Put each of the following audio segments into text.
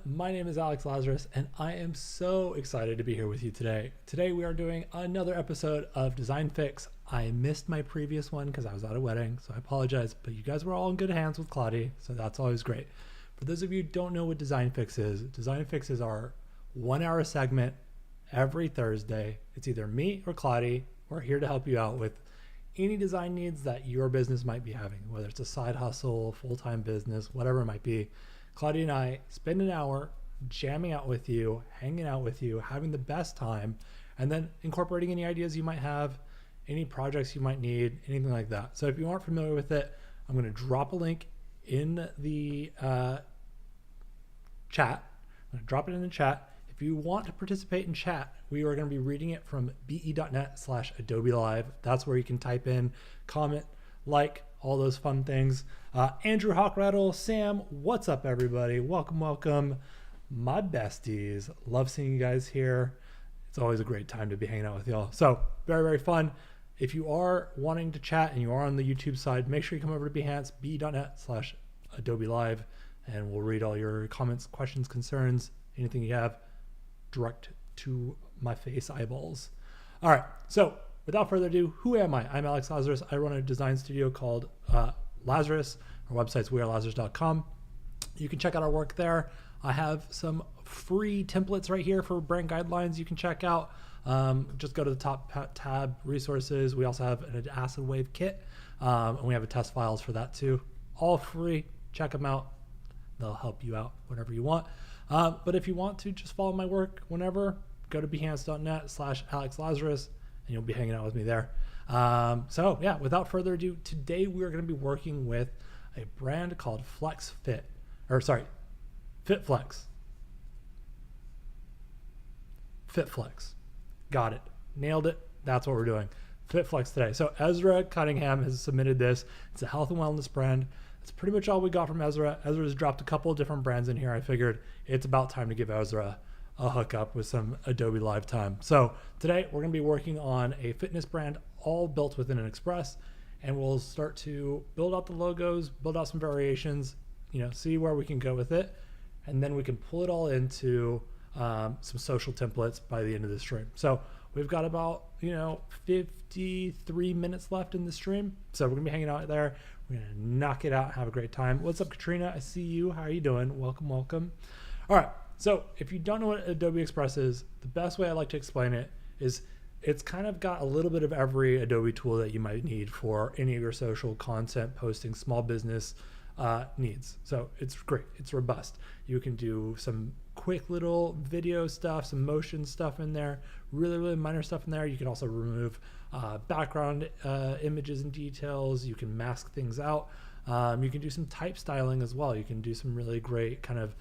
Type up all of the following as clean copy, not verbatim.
My name is Alex Lazaris, and I am so excited to be here with you today. Today we are doing another episode of Design Fix. I missed my previous one because I was at a wedding, so I apologize, but you guys were all in good hands with Claudia, so that's always great. For those of you who don't know what Design Fix is our 1 hour segment every Thursday. It's either me or Claudia. We're here to help you out with any design needs that your business might be having, whether it's a side hustle, full-time business, whatever it might be. Claudia and I spend an hour jamming out with you, hanging out with you, having the best time, and then incorporating any ideas you might have, any projects you might need, anything like that. So if you aren't familiar with it, I'm going to drop a link in the chat. I'm going to drop it in the chat. If you want to participate in chat, we are going to be reading it from be.net/Adobe Live. That's where you can type in, comment, like, all those fun things. Andrew Hawkrattle, Sam, what's up, everybody? Welcome, welcome. My besties. Love seeing you guys here. It's always a great time to be hanging out with y'all. So very, very fun. If you are wanting to chat and you are on the YouTube side, make sure you come over to Behance, be.net/Adobe Live, and we'll read all your comments, questions, concerns, anything you have direct to my face eyeballs. All right, so without further ado, who am I? I'm Alex Lazaris. I run a design studio called Lazaris. Our website's wearelazarus.com. You can check out our work there. I have some free templates right here for brand guidelines you can check out. Just go to the top tab, resources. We also have an acid wave kit, and we have a test files for that too. All free. Check them out. They'll help you out whenever you want. But if you want to just follow my work whenever, go to behance.net/Alex Lazaris, and you'll be hanging out with me there. So yeah, without further ado, today we are going to be working with a brand called FITFLEX. FITFLEX. Got it. Nailed it. That's what we're doing. FITFLEX today. So Ezra Cunningham has submitted this. It's a health and wellness brand. That's pretty much all we got from Ezra. Ezra's dropped a couple of different brands in here. I figured it's about time to give Ezra a hookup with some Adobe Live time. So today we're going to be working on a fitness brand all built within an Express, and we'll start to build out the logos, build out some variations, see where we can go with it, and then we can pull it all into some social templates by the end of the stream. So we've got about 53 minutes left in the stream, so we're gonna be hanging out there. We're gonna knock it out, have a great time. What's up, Katrina? I see you. How are you doing? Welcome, welcome. All right, so if you don't know what Adobe Express is, the best way I like to explain it is it's kind of got a little bit of every Adobe tool that you might need for any of your social content posting, small business needs. So it's great. It's robust. You can do some quick little video stuff, some motion stuff in there, really, really minor stuff in there. You can also remove background images and details. You can mask things out. You can do some type styling as well. You can do some really great kind of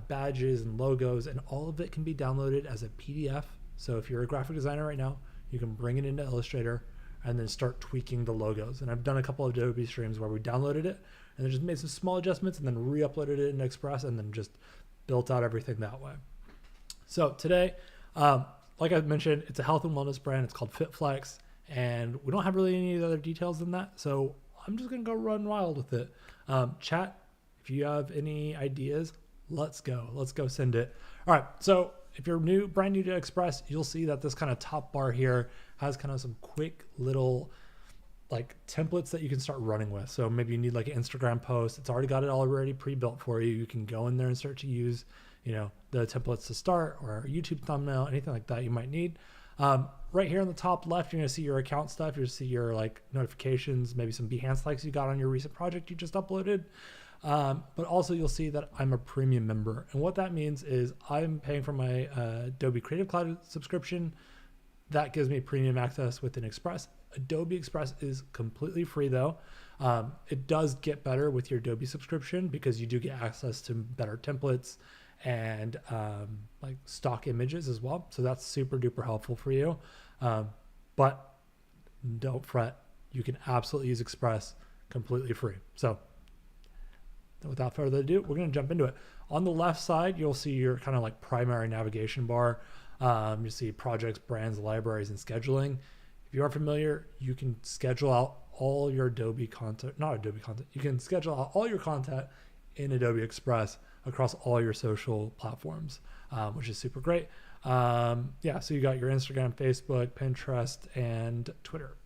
badges and logos, and all of it can be downloaded as a PDF. So if you're a graphic designer right now, you can bring it into Illustrator and then start tweaking the logos. And I've done a couple of Adobe streams where we downloaded it and then just made some small adjustments and then re-uploaded it in Express and then just built out everything that way. So today, like I mentioned, it's a health and wellness brand. It's called FITFLEX, and we don't have really any other details than that. So I'm just gonna go run wild with it. Chat, if you have any ideas, let's go send it. All right, so if you're brand new to Express, you'll see that this kind of top bar here has kind of some quick little like templates that you can start running with. So maybe you need like an Instagram post. It's already got it already pre-built for you. You can go in there and start to use, the templates to start, or a YouTube thumbnail, anything like that you might need. Right here on the top left, you're gonna see your account stuff. You're gonna see your like notifications, maybe some Behance likes you got on your recent project you just uploaded. But also you'll see that I'm a premium member. And what that means is I'm paying for my Adobe Creative Cloud subscription. That gives me premium access within Express. Adobe Express is completely free though. It does get better with your Adobe subscription because you do get access to better templates and like stock images as well. So that's super duper helpful for you. But don't fret, you can absolutely use Express completely free. So without further ado, we're going to jump into it. On the left side, you'll see your kind of like primary navigation bar. You see projects, brands, libraries, and scheduling. If you are familiar, you can schedule out all your Adobe content, not Adobe content. You can schedule out all your content in Adobe Express across all your social platforms, which is super great. Yeah, so you got your Instagram, Facebook, Pinterest, and Twitter.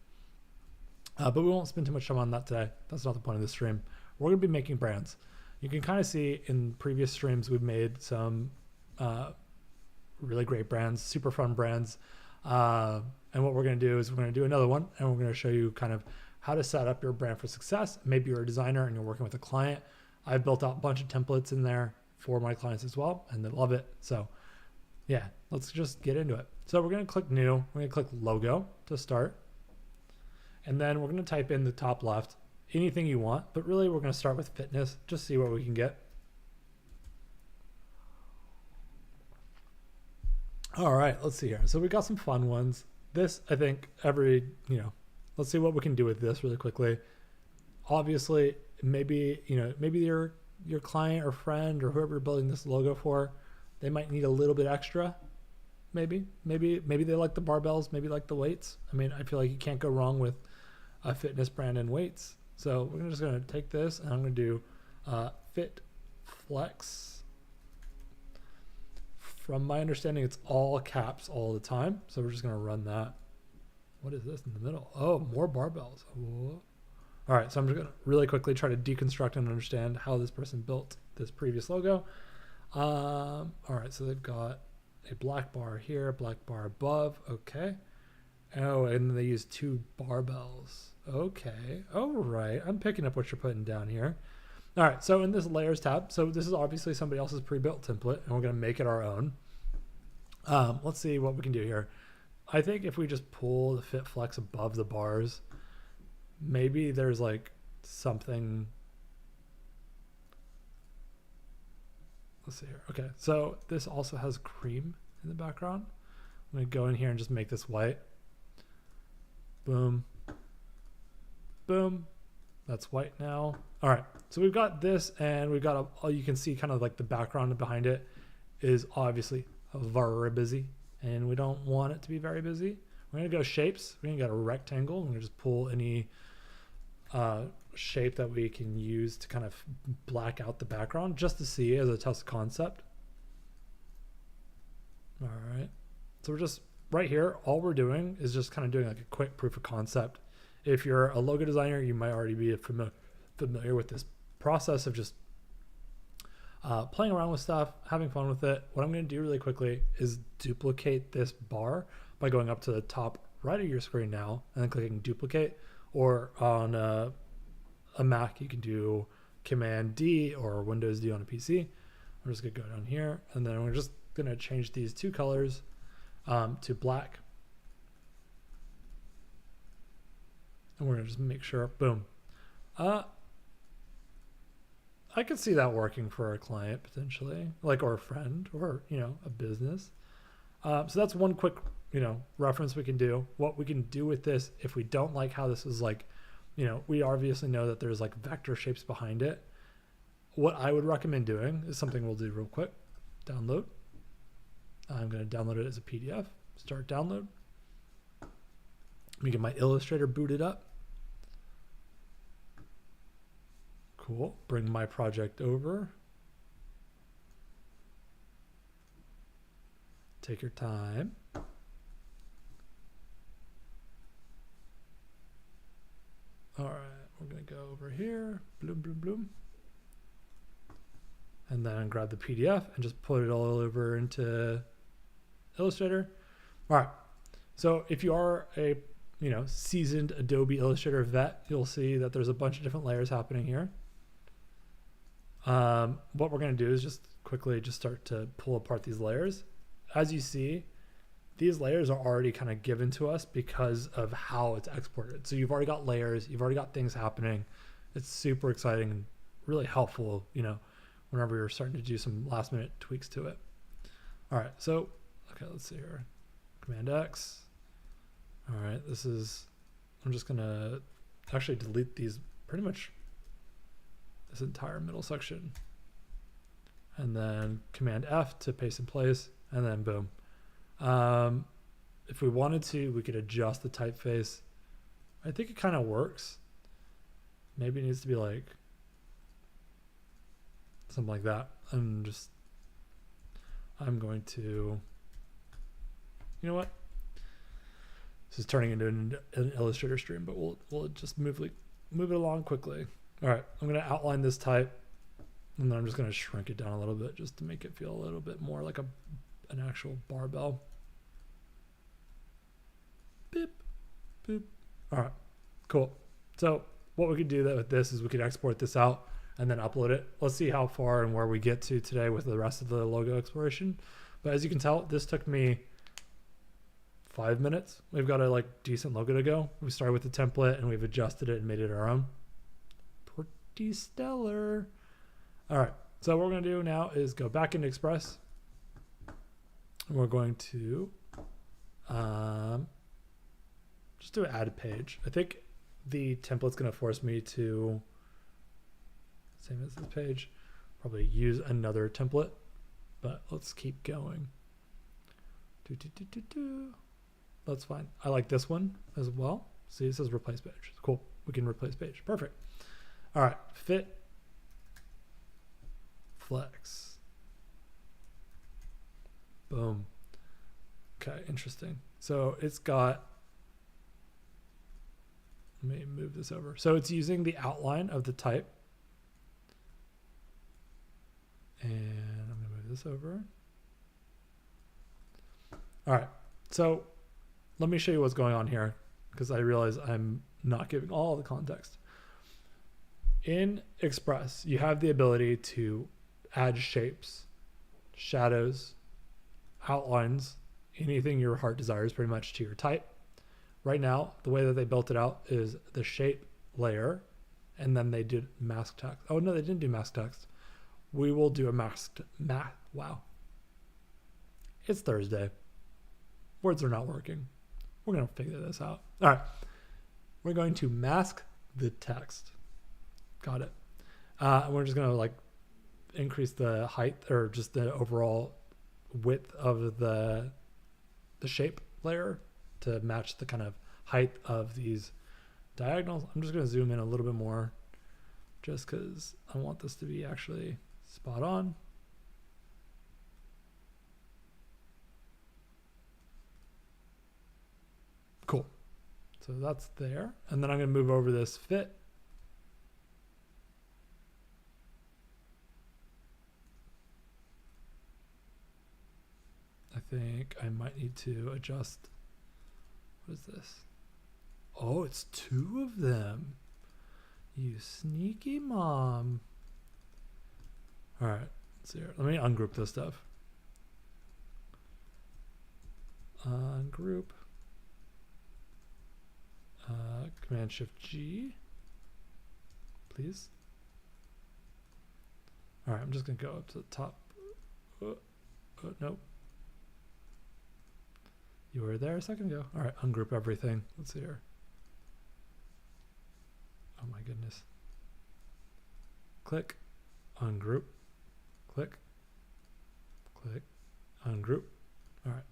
But we won't spend too much time on that today. That's not the point of this stream. We're going to be making brands. You can kind of see in previous streams we've made some really great brands, super fun brands. And what we're going to do is we're going to do another one, and we're going to show you kind of how to set up your brand for success. Maybe you're a designer and you're working with a client. I've built out a bunch of templates in there for my clients as well, and they love it. So yeah, let's just get into it. So we're going to click new. We're going to click logo to start. And then we're going to type in the top left anything you want, but really we're going to start with fitness, just see what we can get. All right, let's see here. So we got some fun ones. This, I think let's see what we can do with this really quickly. Obviously, maybe your client or friend or whoever you're building this logo for, they might need a little bit extra. Maybe they like the barbells, maybe like the weights. I mean, I feel like you can't go wrong with a fitness brand and weights. So we're just going to take this and I'm going to do FITFLEX. From my understanding, it's all caps all the time. So we're just going to run that. What is this in the middle? Oh, more barbells. Whoa. All right, so I'm just going to really quickly try to deconstruct and understand how this person built this previous logo. All right, so they've got a black bar here, black bar above. Okay. Oh, and then they use 2 barbells. Okay. All right. I'm picking up what you're putting down here. All right. So in this layers tab, so this is obviously somebody else's pre-built template, and we're going to make it our own. Let's see what we can do here. I think if we just pull the FITFLEX above the bars, maybe there's like something. Let's see here. Okay. So this also has cream in the background. I'm going to go in here and just make this white. Boom. Boom. That's white now. All right. So we've got this, and we've got you can see kind of like the background behind it is obviously very busy, and we don't want it to be very busy. We're going to go shapes. We're going to go to rectangle. We're going to just pull any shape that we can use to kind of black out the background just to see as a test concept. All right. So we're just right here. All we're doing is just kind of doing like a quick proof of concept. If you're a logo designer, you might already be familiar with this process of just playing around with stuff, having fun with it. What I'm going to do really quickly is duplicate this bar by going up to the top right of your screen now and then clicking duplicate. Or on a Mac, you can do Command D or Windows D on a PC. I'm just going to go down here, and then we're just going to change these 2 colors to black. And we're going to just make sure, boom. I could see that working for a client potentially, like, or a friend, or, a business. So that's one quick, reference we can do. What we can do with this, if we don't like how this is like, we obviously know that there's like vector shapes behind it. What I would recommend doing is something we'll do real quick. Download. I'm going to download it as a PDF. Start download. Let me get my Illustrator booted up. Cool. Bring my project over. Take your time. All right, we're going to go over here. Bloom, bloom, bloom. And then grab the PDF and just put it all over into Illustrator. All right. So if you are a seasoned Adobe Illustrator vet, you'll see that there's a bunch of different layers happening here. What we're going to do is just quickly start to pull apart these layers. As you see, these layers are already kind of given to us because of how it's exported. So you've already got layers, you've already got things happening. It's super exciting and really helpful, whenever you're starting to do some last minute tweaks to it. All right, so, okay, let's see here. Command X. All right, I'm just gonna actually delete these pretty much this entire middle section. And then Command F to paste in place, and then boom. If we wanted to, we could adjust the typeface. I think it kind of works. Maybe it needs to be like, something like that. I'm going to, you know what? This is turning into an Illustrator stream, but we'll just move it along quickly. All right, I'm going to outline this type, and then I'm just going to shrink it down a little bit just to make it feel a little bit more like an actual barbell. Beep, boop. All right, cool. So what we could do with this is we could export this out and then upload it. Let's see how far and where we get to today with the rest of the logo exploration. But as you can tell, this took me 5 minutes. We've got a decent logo to go. We started with the template and we've adjusted it and made it our own. Pretty stellar. All right, so what we're gonna do now is go back into Express. And we're going to just do add page. I think the template's gonna force me to, same as this page, probably use another template, but let's keep going. That's fine. I like this one as well. See, it says replace page. Cool. We can replace page. Perfect. All right. FITFLEX. Boom. Okay. Interesting. So it's got, let me move this over. So it's using the outline of the type. And I'm going to move this over. All right. So let me show you what's going on here because I realize I'm not giving all the context. In Express, you have the ability to add shapes, shadows, outlines, anything your heart desires pretty much to your type. Right now, the way that they built it out is the shape layer, and then they did mask text. Oh no, they didn't do mask text. We will do a wow. It's Thursday. Words are not working. We're going to figure this out. All right. We're going to mask the text. Got it. We're just going to increase the height or just the overall width of the shape layer to match the kind of height of these diagonals. I'm just going to zoom in a little bit more just because I want this to be actually spot on. Cool. So that's there. And then I'm going to move over this fit. I think I might need to adjust. What is this? Oh, it's 2 of them. You sneaky mom. All right. Let's see here. Let me ungroup this stuff. Ungroup. Command Shift G, please. All right, I'm just gonna go up to the top. Nope. You were there a second ago. All right, ungroup everything. Let's see here. Oh my goodness. Click, ungroup, click, click, ungroup. All right.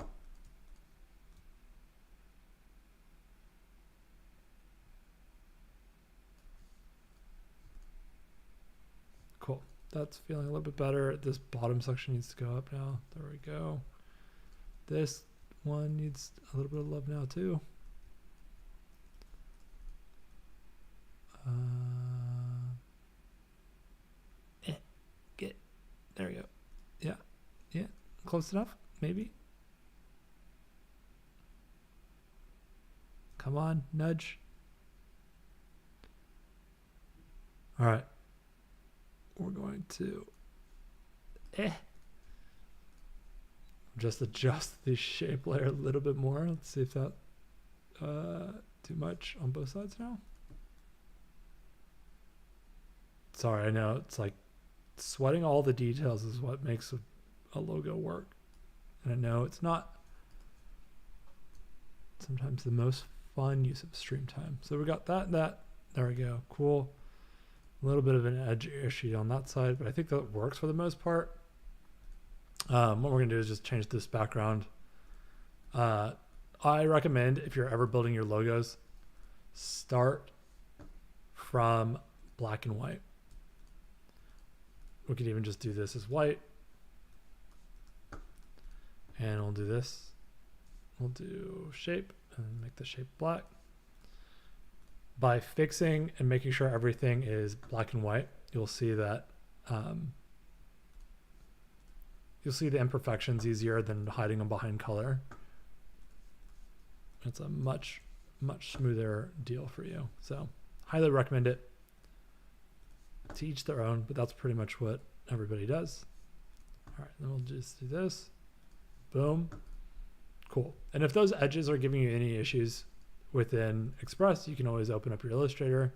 Cool. That's feeling a little bit better. This bottom section needs to go up now. There we go. This one needs a little bit of love now too. There we go. Yeah. Close enough, maybe. Come on, nudge. All right. We're going to just adjust the shape layer a little bit more. Let's see if that too much on both sides now. Sorry, I know it's sweating all the details is what makes a logo work. And I know it's not sometimes the most fun use of stream time. So we got that and that. There we go. Cool. A little bit of an edge issue on that side, but I think that works for the most part. What we're going to do is just change this background. I recommend if you're ever building your logos, start from black and white. We could even just do this as white. And we'll do this. We'll do shape and make the shape black. By fixing and making sure everything is black and white, you'll see that you'll see the imperfections easier than hiding them behind color. It's a much smoother deal for you. So highly recommend it. To each their own, but that's pretty much what everybody does. All right, then we'll just do this. Boom. Cool. And if those edges are giving you any issues within Express, you can always open up your Illustrator.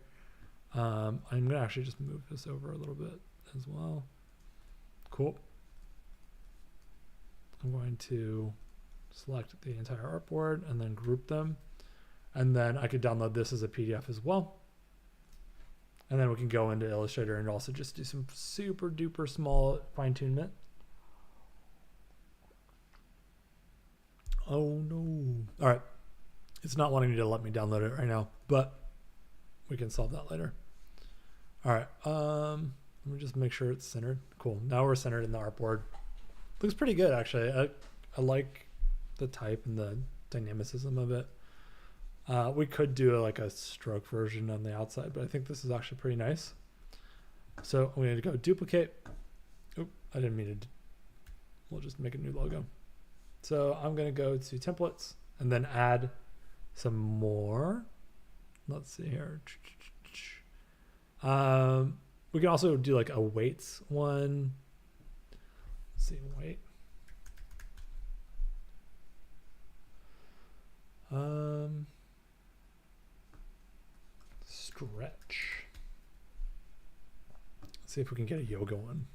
I'm going to actually just move this over a little bit as well. Cool. I'm going to select the entire artboard and then group them. And then I could download this as a PDF as well. And then we can go into Illustrator and also just do some super duper small fine-tunement. Oh no. All right. It's not wanting me to let me download it right now, but we can solve that later. All right. Let me just make sure it's centered. Cool. Now we're centered in the artboard. Looks pretty good, actually. I like the type and the dynamicism of it. We could do like a stroke version on the outside, but I think this is actually pretty nice. So I'm going to go duplicate. Oop, I didn't mean to. We'll just make a new logo. So I'm going to go to templates and then add some more. Let's see here. We can also do like a weights one. Let's see, weight. Stretch. Let's see if we can get a yoga one.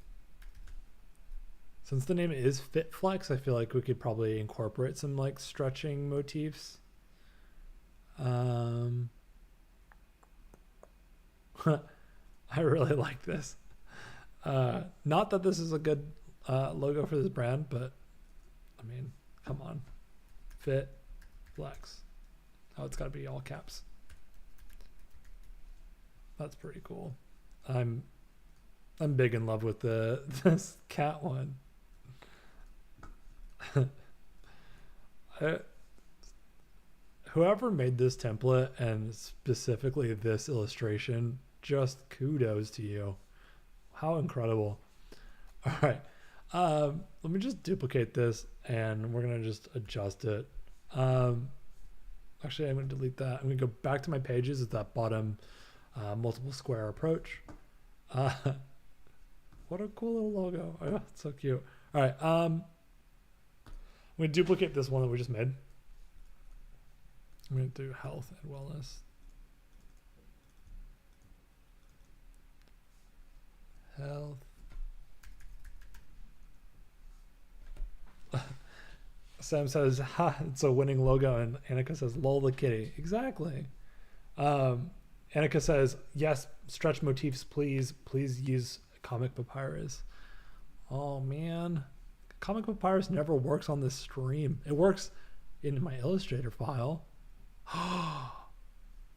Since the name is FITFLEX, I feel like we could probably incorporate some like stretching motifs. I really like this. Not that this is a good logo for this brand, but I mean, come on. FITFLEX. Oh, it's got to be all caps. That's pretty cool. I'm big in love with this cat one. Whoever made this template and specifically this illustration, just kudos to you. How incredible. All right. Let me just duplicate this and we're going to just adjust it. Actually, I'm going to delete that. I'm going to go back to my pages at that bottom multiple square approach. What a cool little logo. Oh, it's so cute. All right. I'm going to duplicate this one that we just made. I'm going to do health and wellness. Health. Sam says, ha, it's a winning logo. And Annika says, lol the kitty. Exactly. Annika says, yes, stretch motifs, please. Please use comic papyrus. Oh, man. Comic papyrus never works on this stream. It works in my Illustrator file.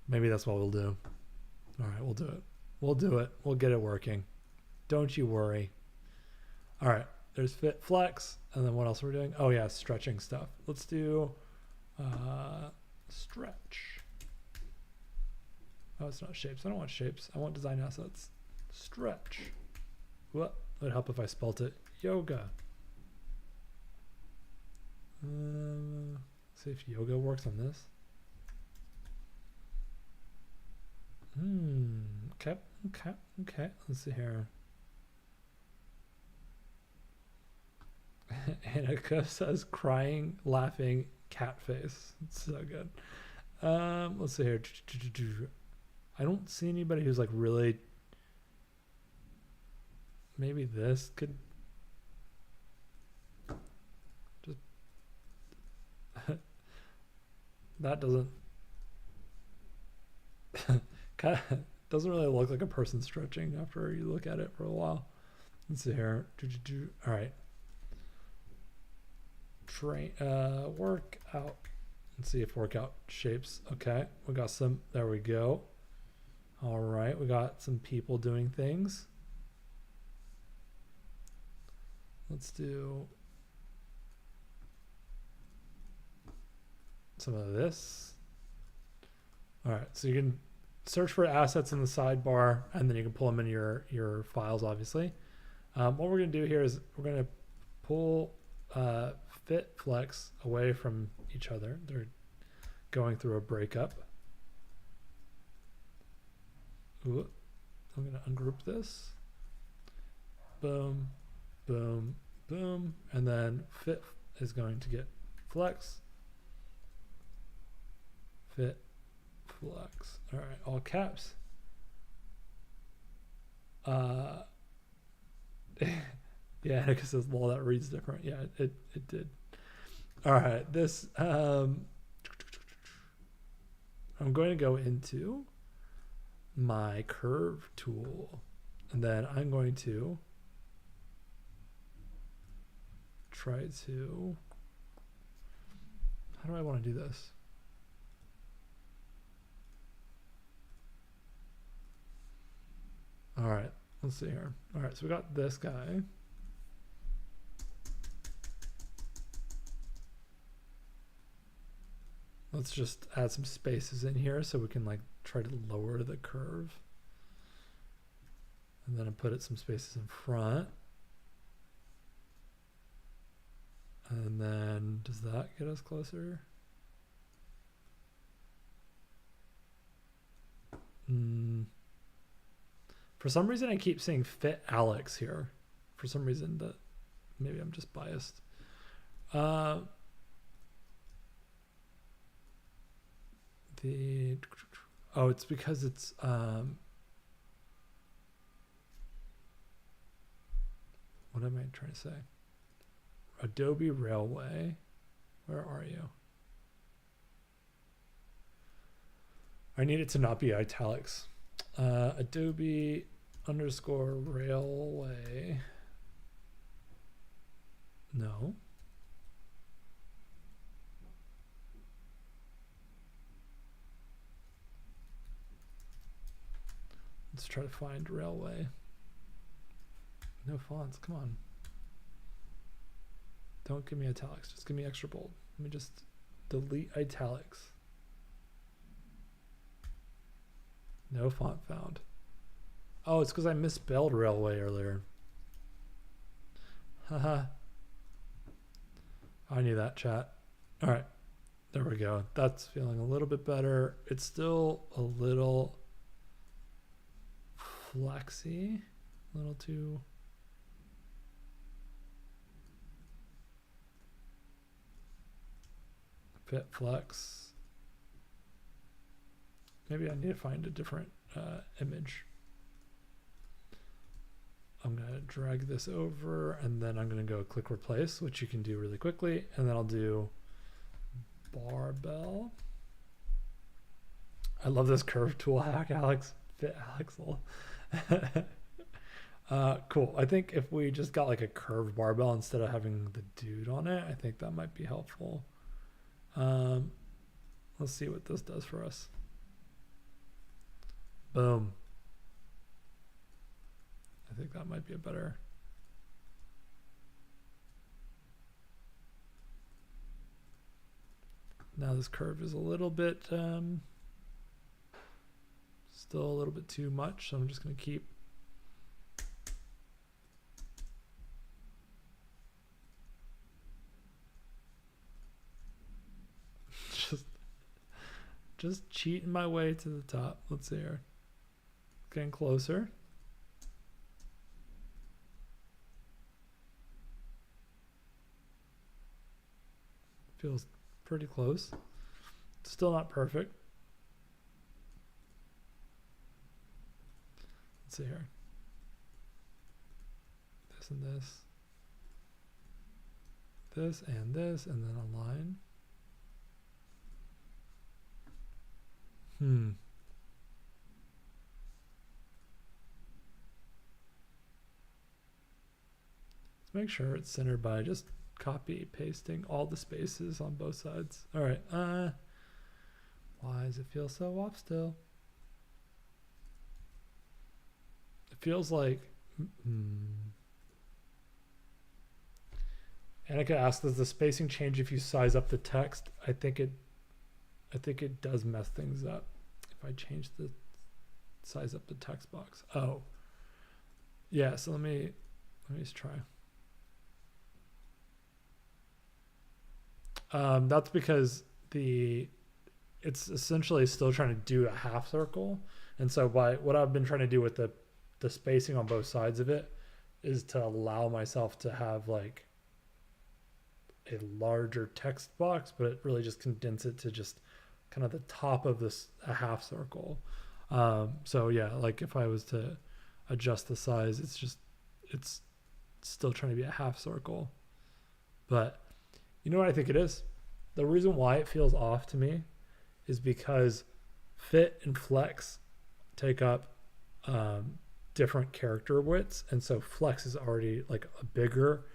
Maybe that's what we'll do. All right, we'll do it. We'll do it. We'll get it working. Don't you worry. All right, there's FITFLEX. And then what else are we doing? Oh, yeah, stretching stuff. Let's do stretch. Oh, it's not shapes. I don't want shapes. I want design assets. Stretch. What? It would help if I spelt it. Yoga. See if yoga works on this. Okay. Let's see here. Annika says crying, laughing, cat face. It's so good. Let's see here. I don't see anybody who's like really. Maybe this could just. That doesn't. Kind of doesn't really look like a person stretching after you look at it for a while. Let's see here. All right. Workout. Let's see if workout shapes. Okay, we got some. There we go. All right, we got some people doing things. Let's do some of this. All right, so you can search for assets in the sidebar, and then you can pull them in your files, obviously. What we're going to do here is we're going to pull FITFLEX away from each other. They're going through a breakup. Ooh, I'm going to ungroup this. Boom, boom, boom. And then fit is going to get flex. Fit, flex. All right, all caps. Yeah, because this law that reads different. Yeah, it did. All right, this I'm going to go into my curve tool, and then I'm going to try to, how do I want to do this? All right, let's see here. All right, so we got this guy. Let's just add some spaces in here so we can like try to lower the curve. And then I put it some spaces in front. And then does that get us closer? For some reason I keep saying fit Alex here. For some reason that maybe I'm just biased. Oh, it's because it's what am I trying to say? Adobe Railway. Where are you? I need it to not be italics. Adobe _ Railway. No. Let's try to find railway. No fonts, come on. Don't give me italics, just give me extra bold. Let me just delete italics. No font found. Oh, it's because I misspelled railway earlier. Haha. I knew that, chat. All right, there we go. That's feeling a little bit better. It's still a little flexy, a little too. FITFLEX. Maybe I need to find a different image. I'm going to drag this over, and then I'm going to go click replace, which you can do really quickly. And then I'll do barbell. I love this curve tool hack, Alex. Fit Alex. Cool. I think if we just got like a curved barbell instead of having the dude on it, I think that might be helpful. Let's see what this does for us. Boom. I think that might be a better. Now this curve is a little bit, still a little bit too much, so I'm just going to keep. Just cheating my way to the top. Let's see here. Getting closer. Feels pretty close. Still not perfect. Let's see here. This and this. This and this, and then a line. Let's make sure it's centered by just copy pasting all the spaces on both sides. All right. Why does it feel so off still? It feels like Annika asks, does the spacing change if you size up the text? I think it does mess things up if I change the size up the text box. Oh, yeah. So let me just try. That's because it's essentially still trying to do a half circle, and so what I've been trying to do with the spacing on both sides of it is to allow myself to have like a larger text box, but it really just condense it to just kind of the top of a half circle. So yeah, like if I was to adjust the size, it's still trying to be a half circle. But you know what I think it is? The reason why it feels off to me is because fit and flex take up different character widths, and so flex is already like a bigger.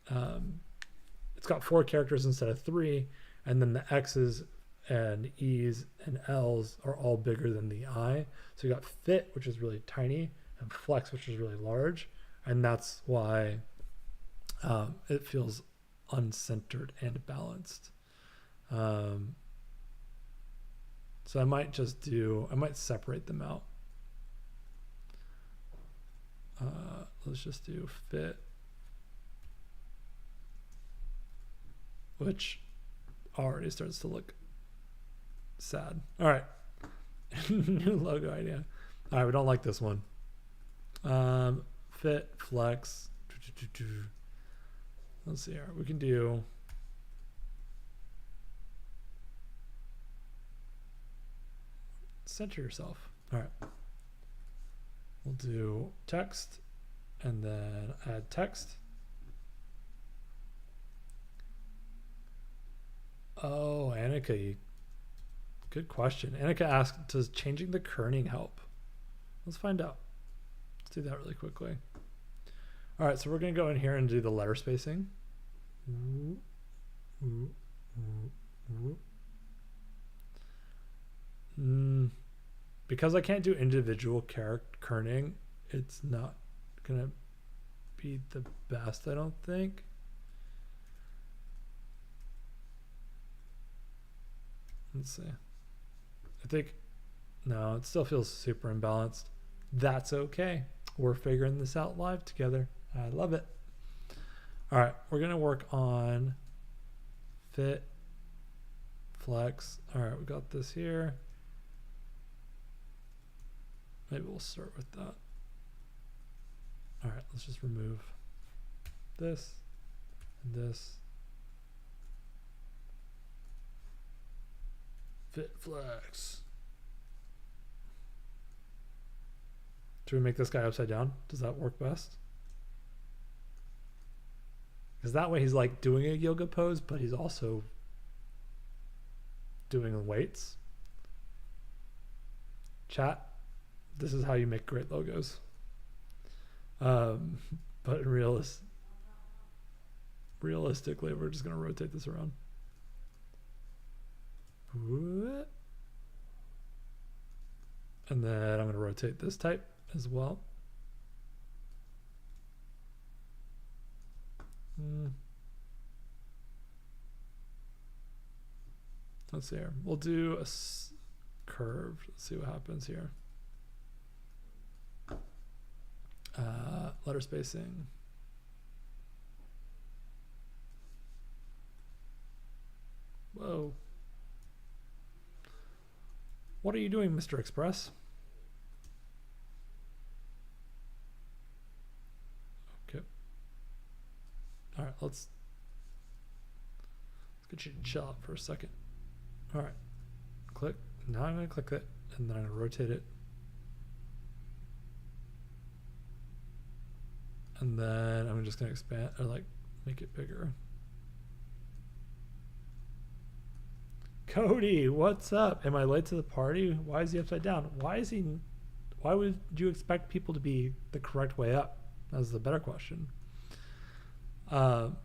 It's got 4 characters instead of 3, and then the X's and E's and L's are all bigger than the I. So you got fit, which is really tiny, and flex, which is really large, and that's why it feels uncentered and balanced. So I might separate them out. Let's just do fit, which already starts to look sad. All right. New logo idea. All right, we don't like this one. Fit, flex. Let's see here. We can do center yourself. All right. We'll do text and then add text. Oh, Annika, good question. Annika asked, does changing the kerning help? Let's find out. Let's do that really quickly. All right, so we're going to go in here and do the letter spacing. Because I can't do individual kerning, it's not going to be the best, I don't think. Let's see. I think, no, it still feels super imbalanced. That's okay. We're figuring this out live together. I love it. All right, we're going to work on fit, flex. All right, we got this here. Maybe we'll start with that. All right, let's just remove this and this. Fit, flex. Should we make this guy upside down? Does that work best? Because that way he's like doing a yoga pose, but he's also doing weights. Chat, this is how you make great logos. But realistically, we're just going to rotate this around. And then I'm going to rotate this type as well. Let's see here. We'll do a curve. Let's see what happens here. Letter spacing. Whoa. What are you doing, Mr. Express? Okay. All right, let's get you to chill out for a second. All right, click. Now I'm going to click it, and then I'm going to rotate it. And then I'm just going to expand, or like make it bigger. Cody, what's up? Am I late to the party? Why is he upside down? Why would you expect people to be the correct way up? That's the better question. Come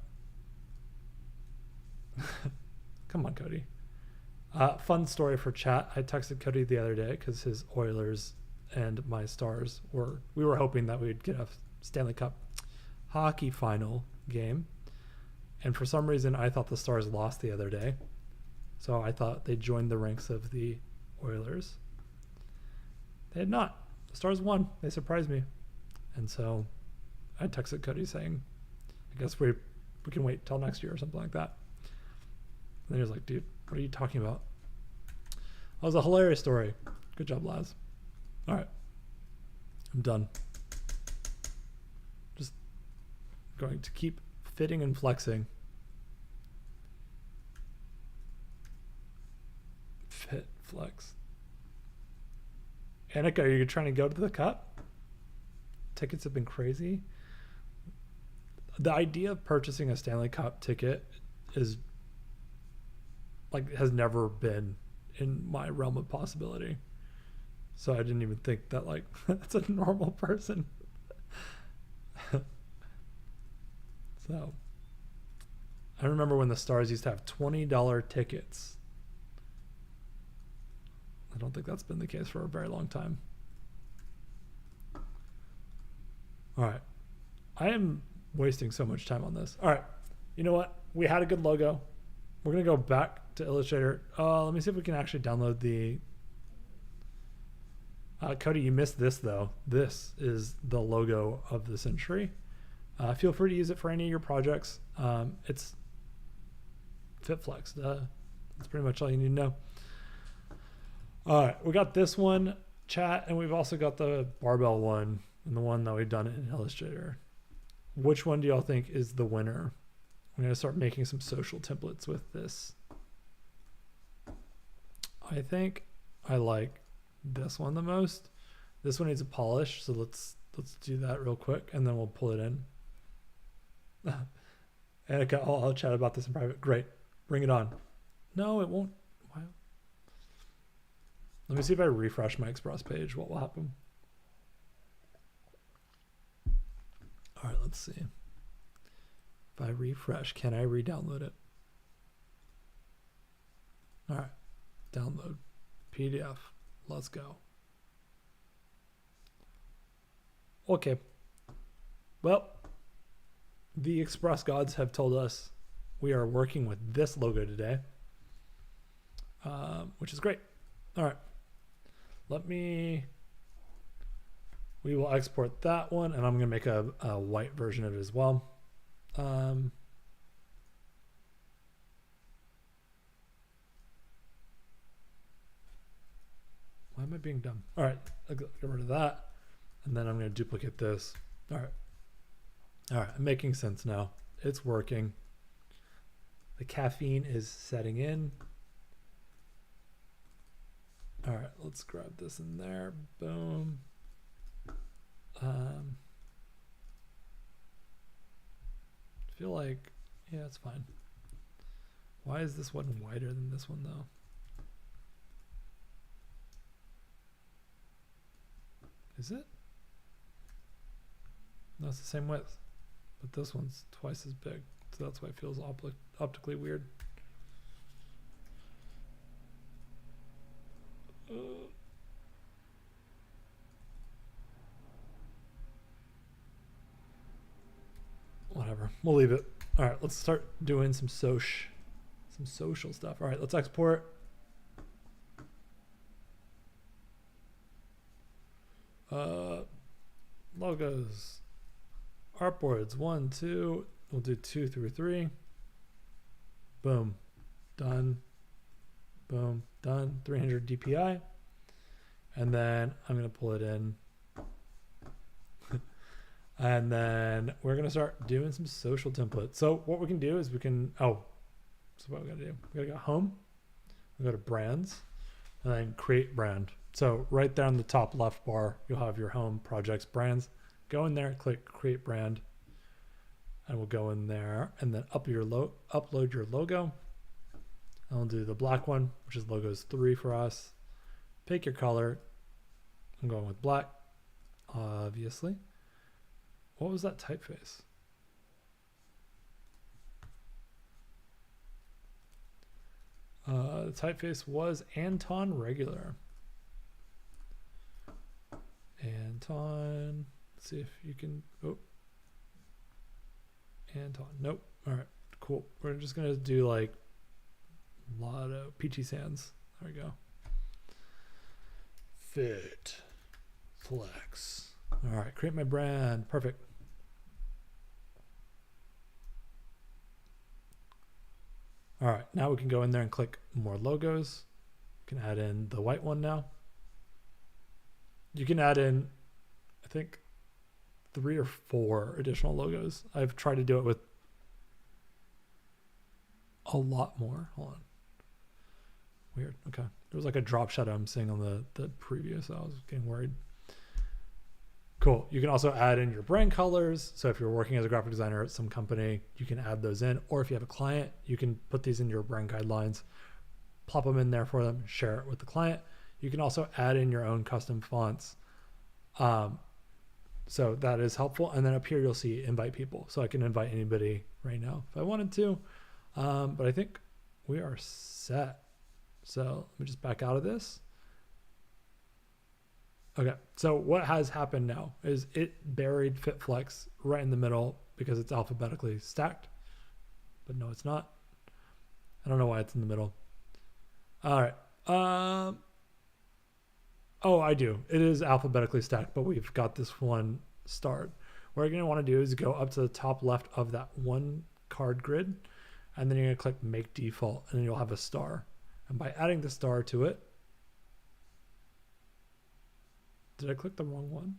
on, Cody. Fun story for chat. I texted Cody the other day because his Oilers and my Stars we were hoping that we'd get a Stanley Cup hockey final game. And for some reason, I thought the Stars lost the other day. So I thought they joined the ranks of the Oilers. They had not. The Stars won. They surprised me. And so I texted Cody saying, I guess we can wait till next year or something like that. And he was like, dude, what are you talking about? That was a hilarious story. Good job, Laz. All right. I'm done. Just going to keep fitting and flexing. FITFLEX. Annika, are you trying to go to the Cup? Tickets have been crazy. The idea of purchasing a Stanley Cup ticket is like has never been in my realm of possibility. So I didn't even think that like that's a normal person. So I remember when the Stars used to have $20 tickets. I don't think that's been the case for a very long time. All right. I am wasting so much time on this. All right. You know what? We had a good logo. We're going to go back to Illustrator. Let me see if we can actually download the... Cody, you missed this, though. This is the logo of the century. Feel free to use it for any of your projects. It's FITFLEX. That's pretty much all you need to know. All right. We got this one, chat, and we've also got the barbell one and the one that we've done in Illustrator. Which one do y'all think is the winner? I'm going to start making some social templates with this. I think I like this one the most. This one needs a polish, so let's do that real quick, and then we'll pull it in. Annika, I'll chat about this in private. Great. Bring it on. No, it won't. Wow. Let me see if I refresh my Express page. What will happen? All right, let's see. If I refresh, can I re-download it? All right, download PDF. Let's go. Okay. Well, the Express gods have told us we are working with this logo today, which is great. All right. We will export that one, and I'm going to make a white version of it as well. Why am I being dumb? All right, I'll get rid of that. And then I'm going to duplicate this. All right, I'm making sense now. It's working. The caffeine is setting in. All right, let's grab this in there. Boom. I feel like, yeah, it's fine. Why is this one wider than this one, though? Is it? No, it's the same width, but this one's twice as big, so that's why it feels optically weird. Whatever, we'll leave it. All right, let's start doing some social stuff. All right, let's export. Logos, artboards, 1, 2. We'll do 2 through 3. Boom, done. Boom, done. 300 DPI, and then I'm gonna pull it in. And then we're going to start doing some social templates. So what we can do is we can, so what we got to do, we got to go home, we go to brands, and then create brand. So right there on the top left bar, you'll have your home, projects, brands. Go in there, click create brand, and we'll go in there and then upload your logo. And we'll do the black one, which is logos 3 for us. Pick your color. I'm going with black, obviously. What was that typeface? The typeface was Anton Regular. Anton, let's see if you can, Anton, nope. All right, Cool. We're just going to do like a lot of peachy sands. There we go. FITFLEX. All right, create my brand. Perfect. All right, now we can go in there and click more logos. We can add in the white one now. You can add in, I think, 3 or 4 additional logos. I've tried to do it with a lot more. Hold on. Weird. Okay. There was like a drop shadow I'm seeing on the preview, so I was getting worried. Cool. You can also add in your brand colors. So if you're working as a graphic designer at some company, you can add those in. Or if you have a client, you can put these in your brand guidelines, plop them in there for them, share it with the client. You can also add in your own custom fonts. So that is helpful. And then up here, you'll see invite people. So I can invite anybody right now if I wanted to. But I think we are set. So let me just back out of this. Okay, so what has happened now is it buried FITFLEX right in the middle because it's alphabetically stacked, but no, it's not. I don't know why it's in the middle. All right. Oh, I do. It is alphabetically stacked, but we've got this one starred. What you're going to want to do is go up to the top left of that one card grid, and then you're going to click Make Default, and then you'll have a star. And by adding the star to it, did I click the wrong one?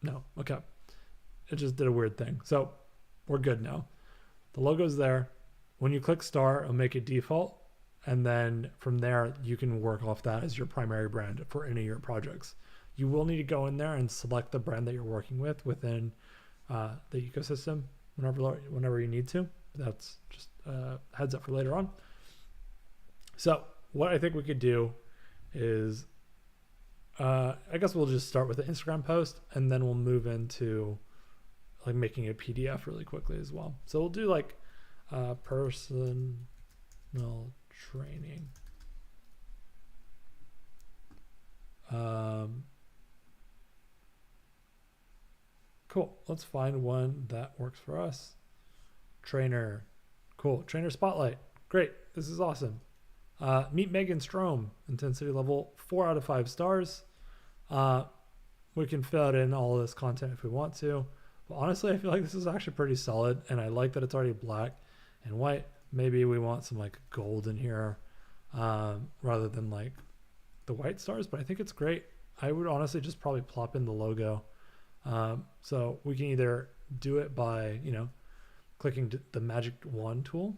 No, okay. It just did a weird thing. So we're good now. The logo's there. When you click star, it'll make it default. And then from there, you can work off that as your primary brand for any of your projects. You will need to go in there and select the brand that you're working with within the ecosystem whenever you need to. That's just heads up for later on. So what I think we could do is, I guess we'll just start with the Instagram post, and then we'll move into like making a PDF really quickly as well. So we'll do like personal training. Cool. Let's find one that works for us. Trainer. Cool. Trainer spotlight. Great. This is awesome. Meet Megan Strom. Intensity level 4 out of 5 stars. We can fill in all of this content if we want to. But honestly, I feel like this is actually pretty solid, and I like that it's already black and white. Maybe we want some like gold in here rather than like the white stars, but I think it's great. I would honestly just probably plop in the logo. So we can either do it by, clicking the magic wand tool,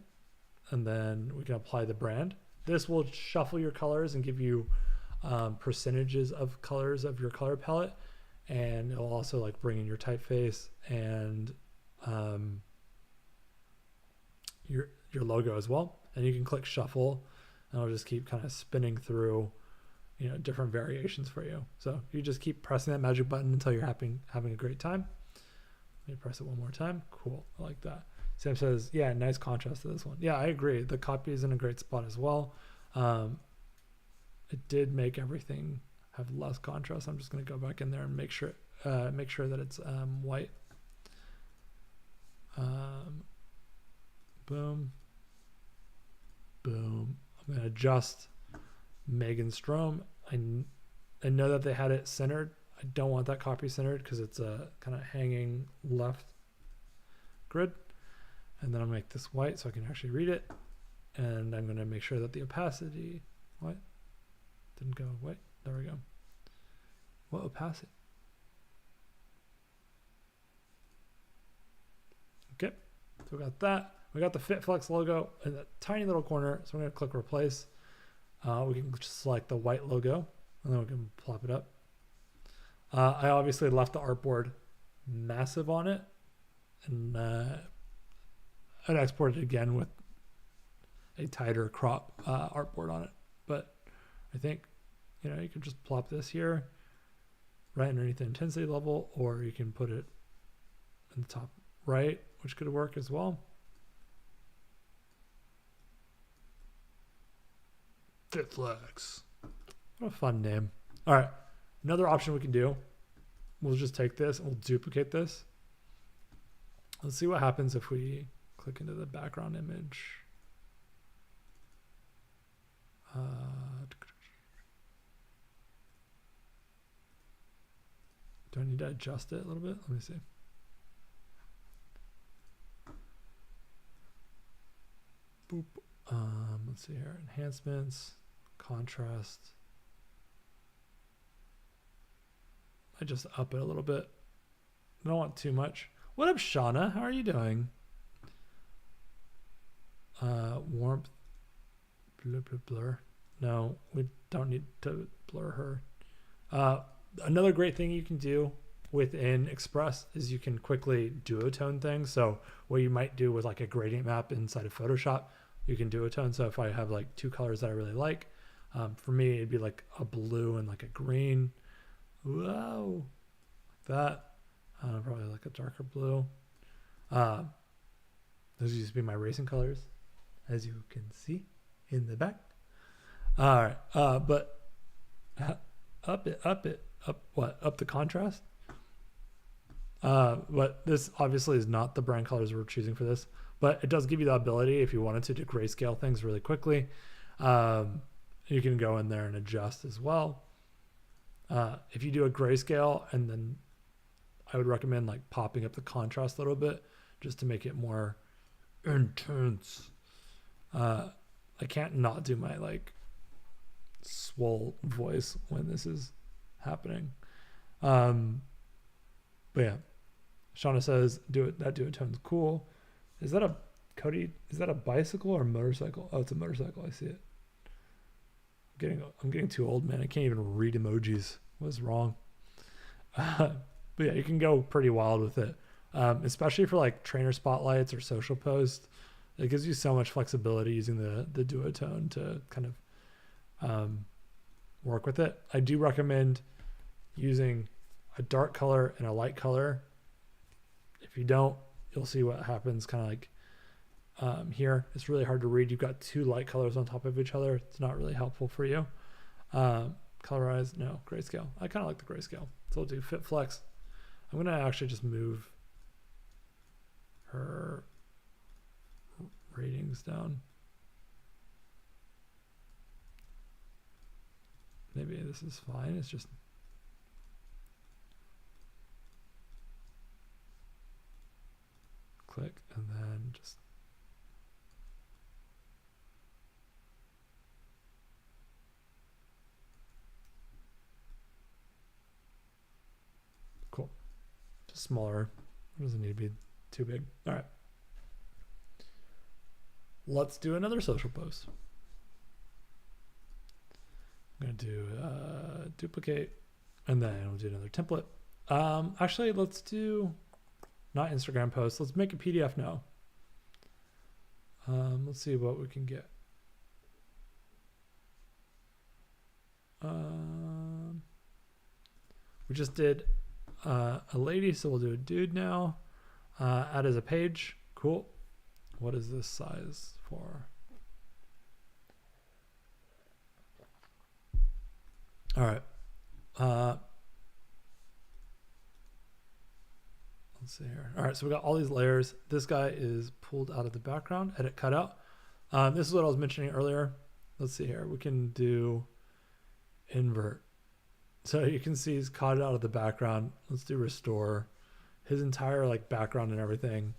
and then we can apply the brand. This will shuffle your colors and give you percentages of colors of your color palette. And it'll also like bring in your typeface and your logo as well. And you can click shuffle, and it'll just keep kind of spinning through, different variations for you. So you just keep pressing that magic button until you're having a great time. Let me press it one more time. Cool. I like that. Sam says, yeah, nice contrast to this one. Yeah, I agree. The copy is in a great spot as well. It did make everything have less contrast. I'm just going to go back in there and make sure that it's white. Boom. Boom. I'm going to adjust Megan Strom. I know that they had it centered. I don't want that copy centered because it's a kind of hanging left grid. And then I'll make this white so I can actually read it. And I'm going to make sure that the opacity, what? Didn't go white. There we go. What opacity? Okay, so we got that. We got the FITFLEX logo in the tiny little corner. So I'm going to click replace. We can just select the white logo, and then we can plop it up. I obviously left the artboard massive on it, and I'd export it again with a tighter crop artboard on it. But I think, you can just plop this here right underneath the intensity level, or you can put it in the top right, which could work as well. FITFLEX. What a fun name. All right. Another option we can do we'll just take this and we'll duplicate this. Let's see what happens if we click into the background image. Do I need to adjust it a little bit? Let me see. Boop. Let's see here. Enhancements, contrast. I just up it a little bit. I don't want too much. What up, Shauna? How are you doing? Warmth. Blur, blur, blur. No, we don't need to blur her. Another great thing you can do within Express is you can quickly duotone things. So what you might do with like a gradient map inside of Photoshop, you can duotone. So if I have like two colors that I really like, for me, it'd be like a blue and like a green. Whoa, like that. Probably like a darker blue. Those used to be my racing colors, as you can see in the back. All right, but up the contrast. But this obviously is not the brand colors we're choosing for this, but it does give you the ability, if you wanted to grayscale things really quickly. You can go in there and adjust as well. If you do a grayscale, and then I would recommend like popping up the contrast a little bit just to make it more intense. I can't not do my like swole voice when this is happening. But yeah, Shauna says that duotone's cool. Is that a Cody? Is that a bicycle or a motorcycle? Oh, it's a motorcycle. I see it. I'm getting too old, man. I can't even read emojis. What's wrong? But yeah, you can go pretty wild with it, especially for like trainer spotlights or social posts. It gives you so much flexibility using the duotone to kind of work with it. I do recommend using a dark color and a light color. If you don't, you'll see what happens kind of like here. It's really hard to read. You've got two light colors on top of each other. It's not really helpful for you. Colorize, no, grayscale. I kind of like the grayscale. So we'll do FITFLEX. I'm going to actually just move her ratings down. Maybe this is fine. It's just click and then just cool. Just smaller. It doesn't need to be too big. All right. Let's do another social post. I'm going to do duplicate, and then we'll do another template. Actually, let's do not Instagram post. Let's make a PDF now. Let's see what we can get. We just did a lady, so we'll do a dude now. Add as a page. Cool. What is this size for? All right. Let's see here. All right, so we got all these layers. This guy is pulled out of the background, edit cutout. This is what I was mentioning earlier. Let's see here. We can do invert. So you can see he's caught it out of the background. Let's do restore. His entire like background and everything.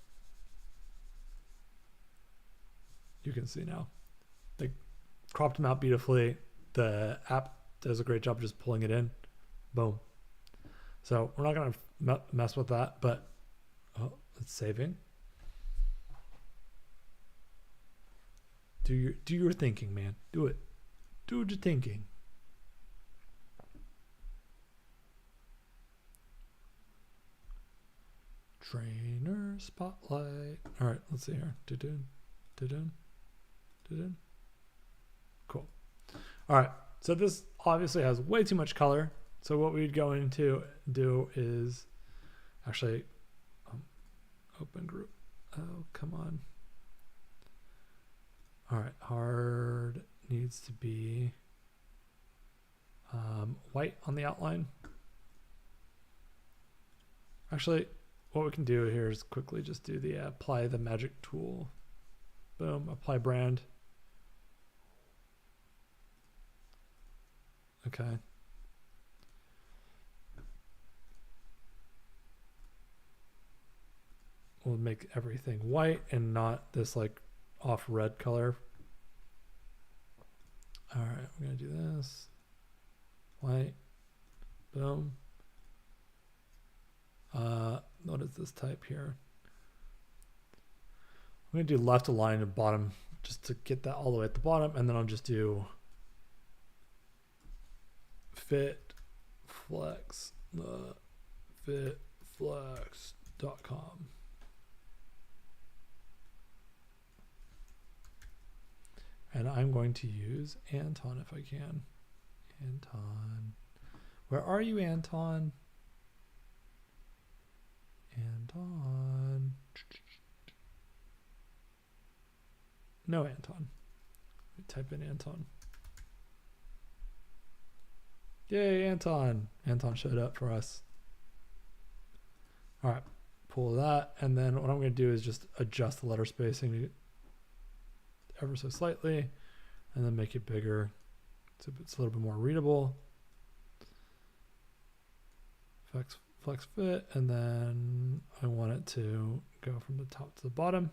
You can see now. They cropped him out beautifully. The app does a great job just pulling it in. Boom. So we're not going to mess with that, but it's saving. Do your thinking, man. Do it. Do your thinking. Trainer spotlight. All right, let's see here. Cool. All right. So this obviously has way too much color. So what we'd go into do is actually open group. Oh, come on. All right. Hard needs to be white on the outline. Actually, what we can do here is quickly just do the apply the magic tool. Boom, apply brand. Okay. We'll make everything white and not this like off red color. All right, we're gonna do this. White, boom. What is this type here? I'm gonna do left align and bottom just to get that all the way at the bottom, and then I'll just do FITFLEX, FITFLEX.com. And I'm going to use Anton if I can. Anton. Where are you, Anton? Anton. No, Anton. Let me type in Anton. Yay, Anton. Anton showed up for us. All right, pull that. And then what I'm going to do is just adjust the letter spacing ever so slightly, and then make it bigger so it's a little bit more readable. Flex fit, and then I want it to go from the top to the bottom.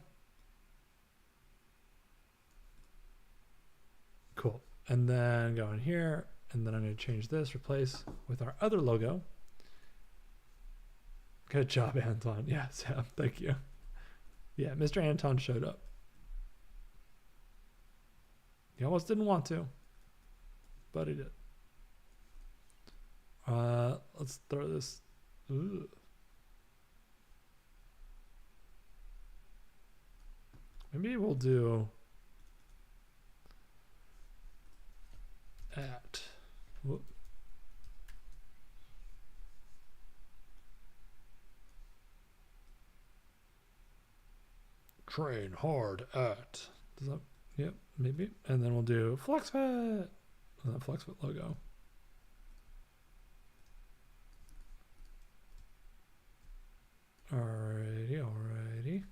Cool. And then go in here, and then I'm going to change this, replace with our other logo. Good job, Anton. Yeah, Sam, thank you. Yeah, Mr. Anton showed up. He almost didn't want to, but he did. Let's throw this. Ooh. Maybe we'll do at. Whoop. Train hard at. Does that? Yep, maybe. And then we'll do FlexFit. That FlexFit logo. Alrighty, alrighty.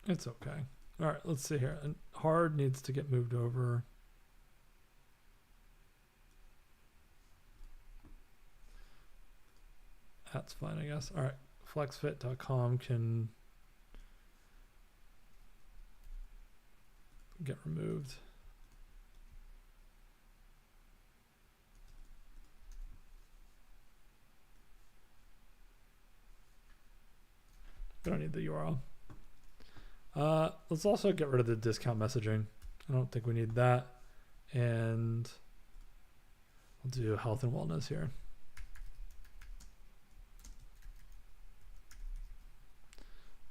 It's okay. All right, let's see here. And hard needs to get moved over. That's fine, I guess. All right, flexfit.com can get removed. We don't need the URL. Let's also get rid of the discount messaging. I don't think we need that. And we'll do health and wellness here.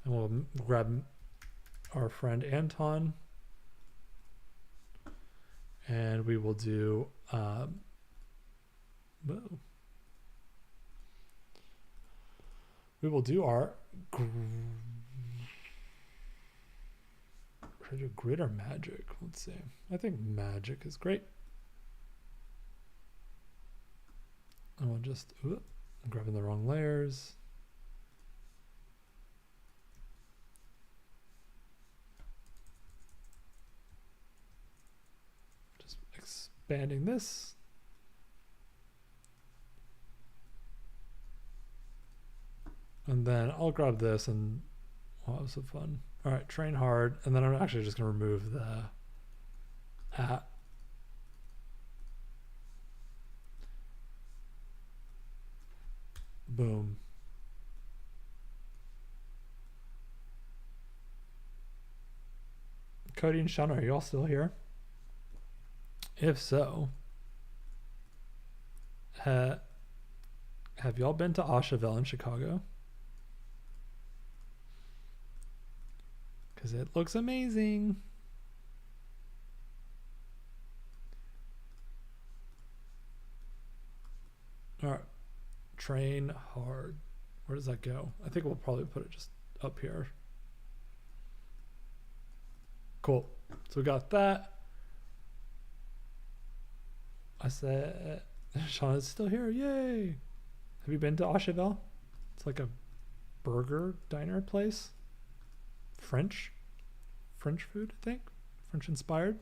And we'll grab our friend Anton. And we will do, we will do our grid or magic. Let's see. I think magic is great. And we'll just, I'm grabbing the wrong layers. Just expanding this. And then I'll grab this and we'll have some fun. All right, train hard. And then I'm actually just going to remove the at. Boom. Cody and Sean, are you all still here? If so, have y'all been to Asheville in Chicago? Because it looks amazing. All right, train hard. Where does that go? I think we'll probably put it just up here. Cool. So we got that. I said, Sean is still here. Yay. Have you been to Achevel? It's like a burger diner place. French food, I think. French inspired.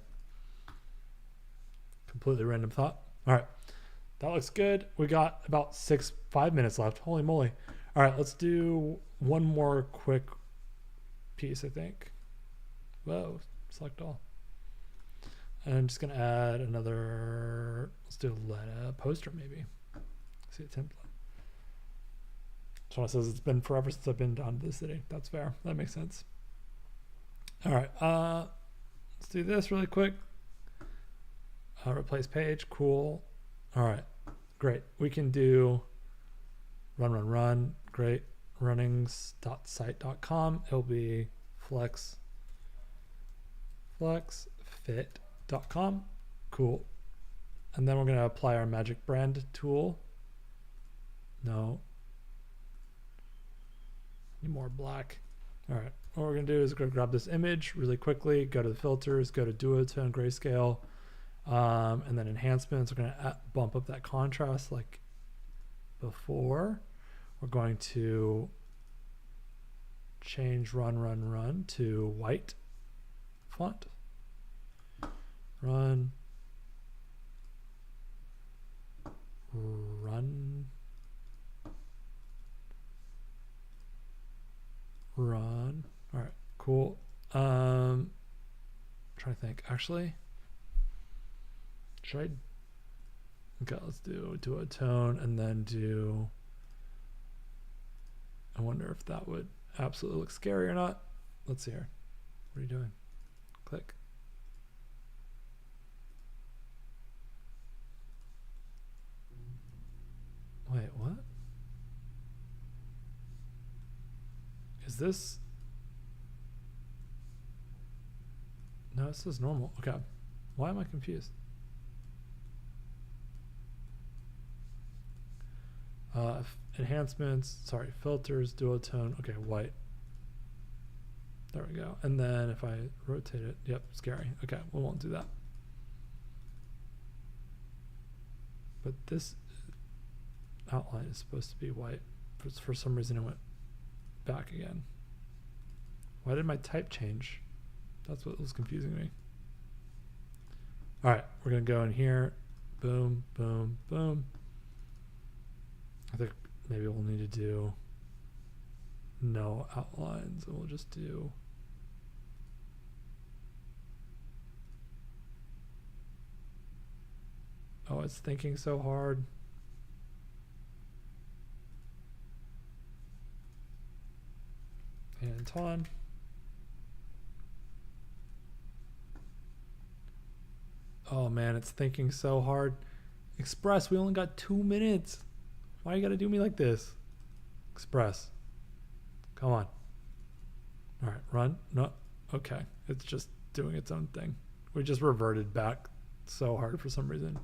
Completely random thought. All right. That looks good. We got about 5 minutes left. Holy moly. All right. Let's do one more quick piece, I think. Whoa. Select all. And I'm just going to add another, let's do a poster maybe. See a template. Sean says it's been forever since I've been down to the city. That's fair. That makes sense. All right. Let's do this really quick. Replace page. Cool. All right. Great. We can do run. Great. Runnings.site.com. It'll be FITFLEX.com. Cool. And then we're going to apply our magic brand tool. No. Need more black. All right. What we're going to do is go grab this image really quickly, go to the filters, go to duotone grayscale, and then enhancements. We're going to bump up that contrast like before. We're going to change run to white font. Run. All right, cool. Trying to think. Actually, should I? Okay, let's do a tone and then do. I wonder if that would absolutely look scary or not. Let's see here. What are you doing? Click. Wait, what? Is this? No, this is normal. Okay. Why am I confused? Enhancements, sorry, filters, duotone. Okay, white. There we go. And then if I rotate it, yep, scary. Okay, we won't do that. But this outline is supposed to be white. For some reason it went back again. Why did my type change? That's what was confusing me. All right, we're gonna go in here. Boom, boom, boom. I think maybe we'll need to do no outlines, and we'll just do oh, it's thinking so hard. And Anton. Oh man, it's thinking so hard. Express, we only got 2 minutes. Why you gotta do me like this? Express. Come on. All right, run. No, okay. It's just doing its own thing. We just reverted back so hard for some reason.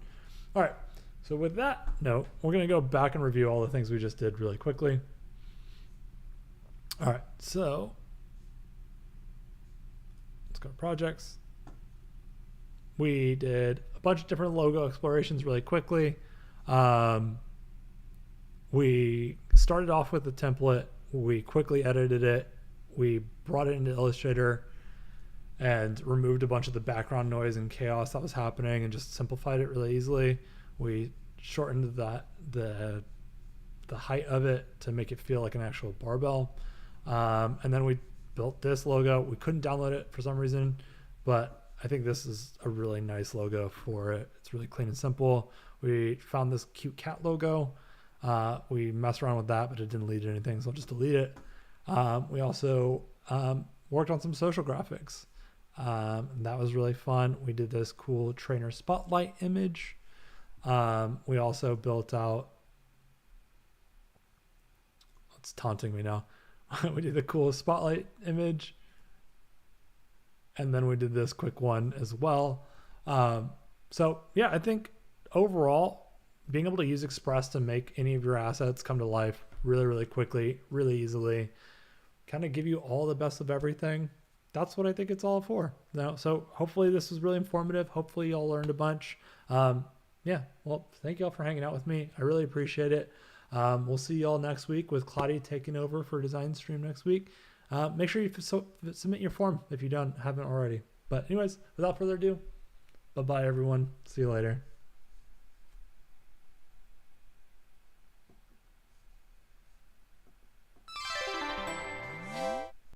All right, so with that note, we're gonna go back and review all the things we just did really quickly. All right, so let's go to projects. We did a bunch of different logo explorations really quickly. We started off with the template. We quickly edited it. We brought it into Illustrator and removed a bunch of the background noise and chaos that was happening and just simplified it really easily. We shortened the height of it to make it feel like an actual barbell. And then we built this logo. We couldn't download it for some reason, but I think this is a really nice logo for it. It's really clean and simple. We found this cute cat logo. We messed around with that, but it didn't lead to anything, so I'll just delete it. We also worked on some social graphics. And that was really fun. We did this cool trainer spotlight image. We also built out, it's taunting me now. We did the cool spotlight image. And then we did this quick one as well. So yeah, I think overall, being able to use Express to make any of your assets come to life really, really quickly, really easily, kind of give you all the best of everything. That's what I think it's all for. Now, so hopefully this was really informative. Hopefully y'all learned a bunch. Yeah, well, thank y'all for hanging out with me. I really appreciate it. We'll see y'all next week with Claudia taking over for Design Stream next week. Make sure you submit your form if you haven't already. But anyways, without further ado, bye-bye everyone. See you later.